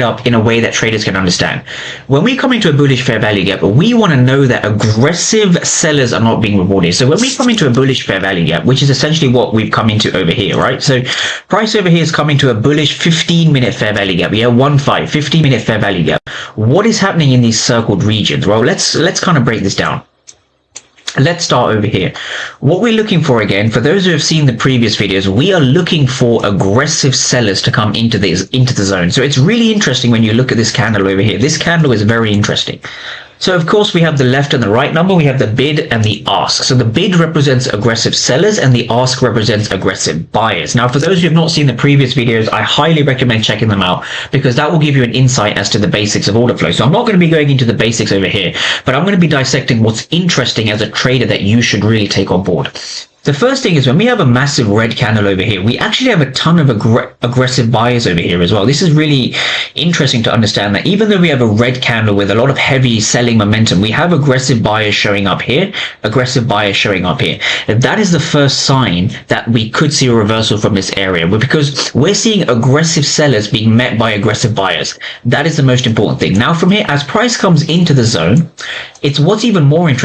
up in a way that traders can understand. When we come into a bullish fair value gap, we want to know that aggressive sellers are not being rewarded. So when we come into a bullish fair value gap, which is essentially what we've come into over here, right? So price over here is coming to a bullish 15-minute fair value gap. Yeah, 15-minute fair value gap. What is happening in these circled regions? Well, let's kind of break this down. Let's start over here. What we're looking for, again, for those who have seen the previous videos, we are looking for aggressive sellers to come into the zone. So it's really interesting when you look at this candle over here. This candle is very interesting. So of course we have the left and the right number, we have the bid and the ask. So the bid represents aggressive sellers and the ask represents aggressive buyers. Now for those who have not seen the previous videos, I highly recommend checking them out because that will give you an insight as to the basics of order flow. So I'm not going to be going into the basics over here, but I'm going to be dissecting what's interesting as a trader that you should really take on board. The first thing is when we have a massive red candle over here, we actually have a ton of aggressive buyers over here as well. This is really interesting to understand that even though we have a red candle with a lot of heavy selling momentum, we have aggressive buyers showing up here, aggressive buyers showing up here. That is the first sign that we could see a reversal from this area because we're seeing aggressive sellers being met by aggressive buyers. That is the most important thing. Now from here, as price comes into the zone, it's what's even more interesting.